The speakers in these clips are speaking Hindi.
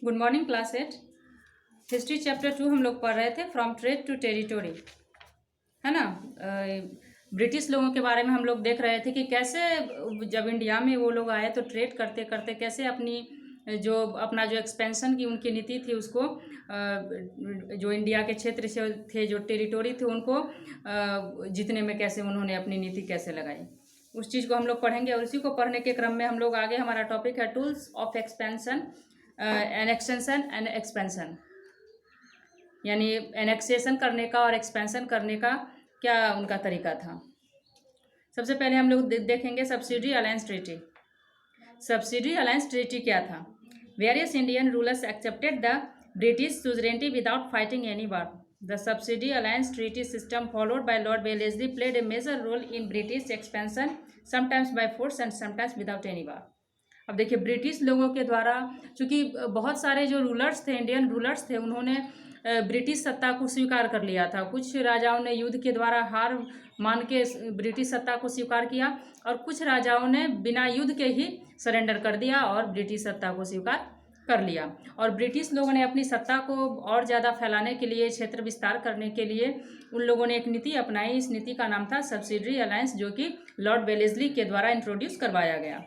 Good morning class 8। History chapter 2 हम लोग पढ़ रहे थे फ्रॉम ट्रेड टू टेरिटोरी, है ना। ब्रिटिश लोगों के बारे में हम लोग देख रहे थे कि कैसे जब इंडिया में वो लोग आए तो ट्रेड करते करते कैसे अपना जो एक्सपेंशन की उनकी नीति थी उसको जो इंडिया के क्षेत्र से थे, जो टेरिटोरी थे, उनको जीतने में कैसे उन्होंने अपनी नीति कैसे लगाई, उस चीज़ को हम लोग पढ़ेंगे। और इसी को पढ़ने के क्रम में हम लोग आगे, हमारा टॉपिक है tools of expansion, annexation and expansion, यानी एनेक्सेशन करने का और एक्सपेंशन करने का क्या उनका तरीका था। सबसे पहले हम लोग देखेंगे subsidy alliance treaty. Subsidy alliance treaty क्या था? Various Indian rulers accepted the British suzerainty without fighting any war. The subsidy alliance treaty system followed by Lord Wellesley played a major role in British expansion, sometimes by force and sometimes without any war. अब देखिए, ब्रिटिश लोगों के द्वारा, चूँकि बहुत सारे जो रूलर्स थे, इंडियन रूलर्स थे, उन्होंने ब्रिटिश सत्ता को स्वीकार कर लिया था। कुछ राजाओं ने युद्ध के द्वारा हार मान के ब्रिटिश सत्ता को स्वीकार किया, और कुछ राजाओं ने बिना युद्ध के ही सरेंडर कर दिया और ब्रिटिश सत्ता को स्वीकार कर लिया। और ब्रिटिश लोगों ने अपनी सत्ता को और ज़्यादा फैलाने के लिए, क्षेत्र विस्तार करने के लिए, उन लोगों ने एक नीति अपनाई। इस नीति का नाम था सब्सिडी अलायंस, जो कि लॉर्ड वेलेस्ली के द्वारा इंट्रोड्यूस करवाया गया।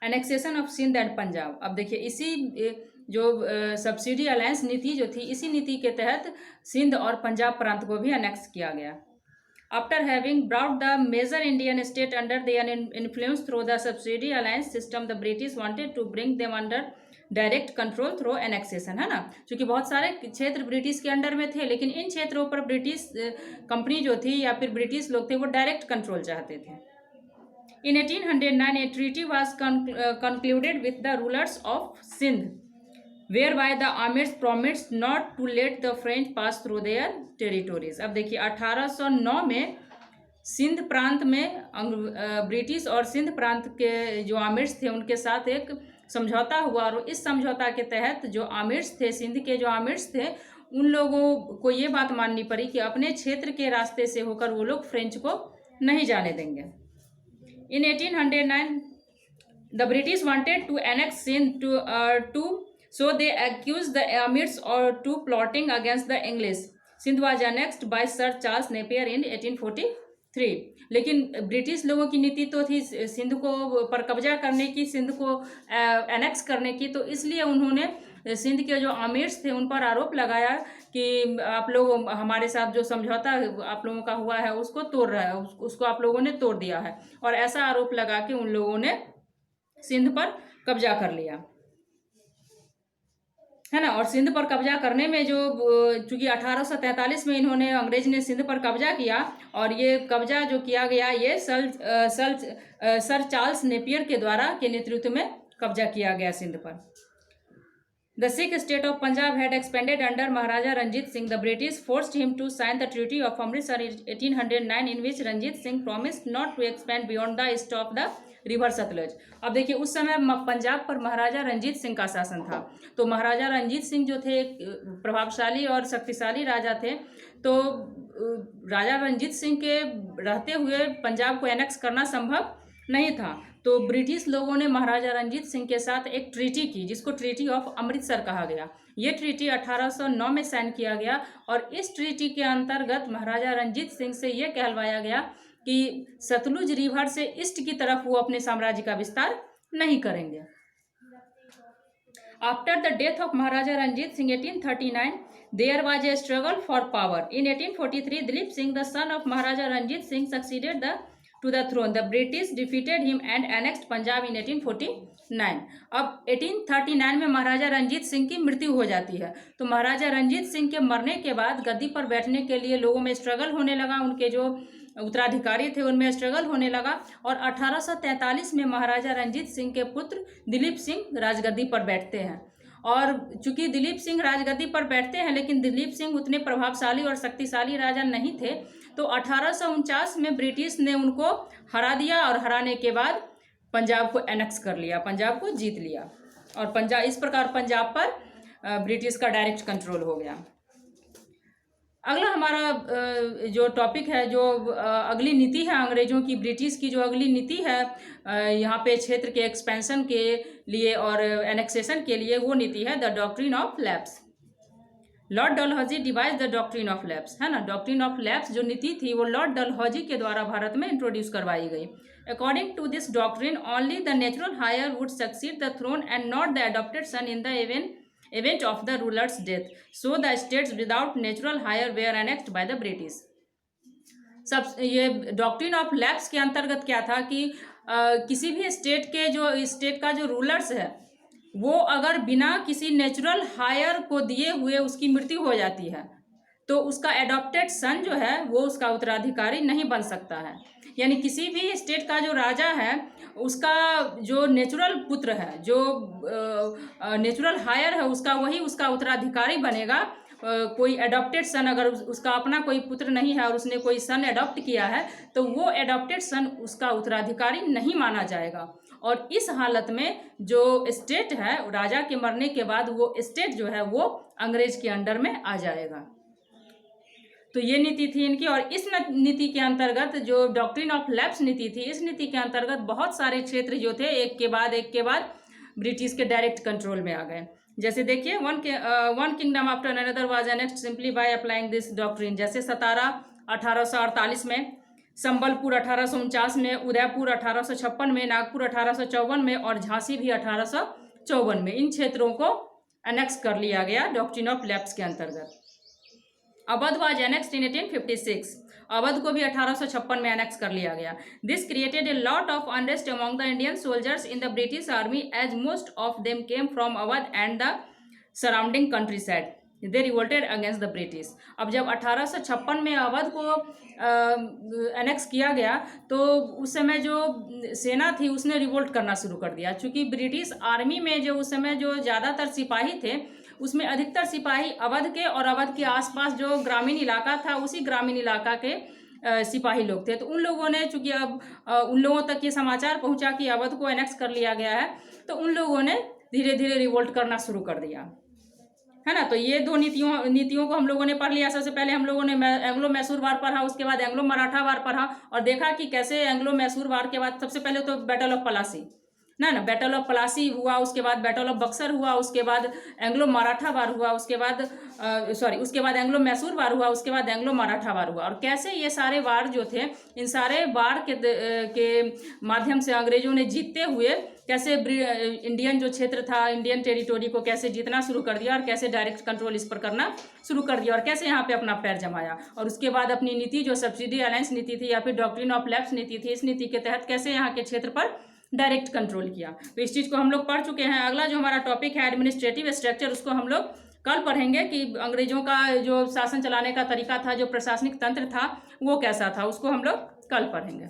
Annexation of Sindh and Punjab. अब देखिए, इसी जो सब्सिडी अलायंस नीति जो थी, इसी नीति के तहत सिंध और पंजाब प्रांत को भी अनेक्स किया गया। After having brought the major Indian state under their influence through the subsidy alliance system, the British wanted to bring them under direct control through annexation, है ना। क्योंकि बहुत सारे क्षेत्र ब्रिटिश के अंडर में थे, लेकिन इन क्षेत्रों पर ब्रिटिश कंपनी जो थी या फिर ब्रिटिश लोग थे, वो डायरेक्ट कंट्रोल चाहते थे। In 1809, a treaty was concluded with the rulers of Sindh, whereby the Amirs promised not to let the French pass through their territories. अब देखिए, 1809 में सिंध प्रांत में ब्रिटिश और सिंध प्रांत के जो आमिर्स थे उनके साथ एक समझौता हुआ, और इस समझौता के तहत जो आमिर्स थे, सिंध के जो आमिर्स थे, उन लोगों को ये बात माननी पड़ी कि अपने क्षेत्र के रास्ते से होकर वो लोग फ्रेंच को नहीं जाने देंगे। In 1809, the British wanted to annex Sindh so they accused the Amirs to plotting against the English. Sindh was annexed by Sir Charles Napier in 1843. लेकिन ब्रिटिश लोगों की नीति तो थी सिंध को पर कब्जा करने की, सिंध को एनेक्स करने की, तो इसलिए उन्होंने सिंध के जो आमिर्स थे उन पर आरोप लगाया कि आप लोग हमारे साथ जो समझौता आप लोगों का हुआ है उसको तोड़ रहा है, उसको आप लोगों ने तोड़ दिया है, और ऐसा आरोप लगा के उन लोगों ने सिंध पर कब्जा कर लिया, है ना। और सिंध पर कब्जा करने में जो, चूंकि 1843 में इन्होंने, अंग्रेज ने सिंध पर कब्जा किया, और ये कब्जा जो किया गया ये सर चार्ल्स नेपियर के द्वारा के नेतृत्व में कब्जा किया गया सिंध पर। The Sikh state of Punjab had expanded under Maharaja Ranjit Singh. The British forced him to sign the Treaty of Amritsar in 1809, in which Ranjit Singh promised not to expand beyond the east of the river Sutlej. अब देखिए, उस समय पंजाब पर महाराजा रंजीत सिंह का शासन था। तो महाराजा रंजीत सिंह जो थे एक प्रभावशाली और शक्तिशाली राजा थे, तो राजा रंजीत सिंह के रहते हुए पंजाब को एनेक्स करना संभव नहीं था। तो ब्रिटिश लोगों ने महाराजा रंजीत सिंह के साथ एक ट्रीटी की, जिसको ट्रीटी ऑफ अमृतसर कहा गया। ये ट्रीटी 1809 में साइन किया गया, और इस ट्रीटी के अंतर्गत महाराजा रंजीत सिंह से ये कहलवाया गया कि सतलुज रिवर से ईस्ट की तरफ वो अपने साम्राज्य का विस्तार नहीं करेंगे। After the death of Maharaja Ranjit Singh 1839, there was a struggle for power. In 1843, Dilip Singh, the son of Maharaja Ranjit Singh, succeeded to the throne. The British defeated him and annexed Punjab in 1849. अब 1839 में महाराजा रंजीत सिंह की मृत्यु हो जाती है। तो महाराजा रंजीत सिंह के मरने के बाद गद्दी पर बैठने के लिए लोगों में स्ट्रगल होने लगा, उनके जो उत्तराधिकारी थे उनमें स्ट्रगल होने लगा, और 1843 में महाराजा रंजीत सिंह के पुत्र दिलीप सिंह राजगद्दी पर बैठते हैं। और चूंकि दिलीप सिंह राजगद्दी पर बैठते हैं, लेकिन दिलीप सिंह उतने प्रभावशाली और शक्तिशाली राजा नहीं थे, तो 1849 में ब्रिटिश ने उनको हरा दिया, और हराने के बाद पंजाब को एनेक्स कर लिया, पंजाब को जीत लिया, और पंजाब, इस प्रकार पंजाब पर ब्रिटिश का डायरेक्ट कंट्रोल हो गया। अगला हमारा जो टॉपिक है, जो अगली नीति है अंग्रेजों की, ब्रिटिश की जो अगली नीति है यहाँ पे क्षेत्र के एक्सपेंशन के लिए और एनेक्सेशन के लिए, वो नीति है the doctrine of lapse. Lord Dalhousie device the doctrine of lapse, है ना। डॉक्ट्रिन ऑफ लैप्स जो नीति थी वो लॉर्ड डलहौजी के द्वारा भारत में इंट्रोड्यूस करवाई गई। According to this doctrine only the natural heir would succeed the throne and not the adopted son in the event of the ruler's death, so the states without natural heir were annexed by the British। सब ये डॉक्ट्रिन ऑफ लैप्स के अंतर्गत क्या था कि किसी भी स्टेट का जो रूलर्स है वो अगर बिना किसी नेचुरल हायर को दिए हुए उसकी मृत्यु हो जाती है तो उसका एडॉप्टेड सन जो है वो उसका उत्तराधिकारी नहीं बन सकता है। यानी किसी भी स्टेट का जो राजा है उसका जो नेचुरल पुत्र है, जो नेचुरल हायर है, उसका वही उसका उत्तराधिकारी बनेगा। कोई एडॉप्टेड सन अगर उसका अपना कोई पुत्र नहीं है और उसने कोई सन एडॉप्ट किया है तो वो एडॉप्टेड सन उसका उत्तराधिकारी नहीं माना जाएगा। और इस हालत में जो स्टेट है राजा के मरने के बाद वो स्टेट जो है वो अंग्रेज के अंडर में आ जाएगा। तो ये नीति थी इनकी। और इस नीति के अंतर्गत जो डॉक्ट्रिन ऑफ लैप्स नीति थी, इस नीति के अंतर्गत बहुत सारे क्षेत्र जो थे एक के बाद ब्रिटिश के डायरेक्ट कंट्रोल में आ गए। जैसे देखिए one kingdom after another was annexed simply by applying this doctrine. जैसे सतारा 1848 में, संबलपुर 1849 में, उदयपुर 1856 में, नागपुर 1854 में और झांसी भी 1854 में, इन क्षेत्रों को एनेक्स कर लिया गया डॉक्ट्रिन ऑफ लैप्स के अंतर्गत। Awadh was annexed in 1856, Awadh को भी 1856 में एनेक्स कर लिया गया। This created a lot of unrest among the Indian soldiers in the British army as most of them came from Awadh and the surrounding countryside, they revolted against the British. अब जब 1856 में अवध को एनेक्स किया गया तो उस समय जो सेना थी उसने रिवोल्ट करना शुरू कर दिया। चूँकि ब्रिटिश आर्मी में जो उस समय जो ज़्यादातर सिपाही थे उसमें अधिकतर सिपाही अवध के और अवध के आसपास जो ग्रामीण इलाका था उसी ग्रामीण इलाका के सिपाही लोग थे। तो उन लोगों ने, चूँकि अब उन लोगों तक ये समाचार पहुंचा कि अवध को एनेक्स कर लिया गया है, तो उन लोगों ने धीरे धीरे रिवोल्ट करना शुरू कर दिया, है ना। तो ये दो नीतियों को हम लोगों ने पढ़ लिया। सबसे पहले हम लोगों ने एंग्लो मैसूर वार पढ़ा, उसके बाद एंग्लो मराठा वार पढ़ा और देखा कि कैसे एंग्लो मैसूर वार के बाद सबसे पहले तो बैटल ऑफ पलासी, ना बैटल ऑफ पलासी हुआ, उसके बाद बैटल ऑफ बक्सर हुआ, उसके बाद एंग्लो मराठा वार हुआ, उसके बाद एंग्लो मैसूर वार हुआ, उसके बाद एंग्लो मराठा वार हुआ। और कैसे ये सारे वार जो थे, इन सारे वार के माध्यम से अंग्रेजों ने जीतते हुए कैसे इंडियन जो क्षेत्र था, इंडियन टेरिटोरी को कैसे जीतना शुरू कर दिया और कैसे डायरेक्ट कंट्रोल इस पर करना शुरू कर दिया और कैसे यहाँ पे अपना पैर जमाया। और उसके बाद अपनी नीति जो सब्सिडी अलायंस नीति थी या फिर डॉक्ट्रिन ऑफ लैप्स नीति थी, इस नीति के तहत कैसे यहाँ के क्षेत्र पर डायरेक्ट कंट्रोल किया। तो इस चीज़ को हम लोग पढ़ चुके हैं। अगला जो हमारा टॉपिक है एडमिनिस्ट्रेटिव स्ट्रक्चर, उसको हम लोग कल पढ़ेंगे कि अंग्रेजों का जो शासन चलाने का तरीका था, जो प्रशासनिक तंत्र था वो कैसा था, उसको हम लोग कल पढ़ेंगे।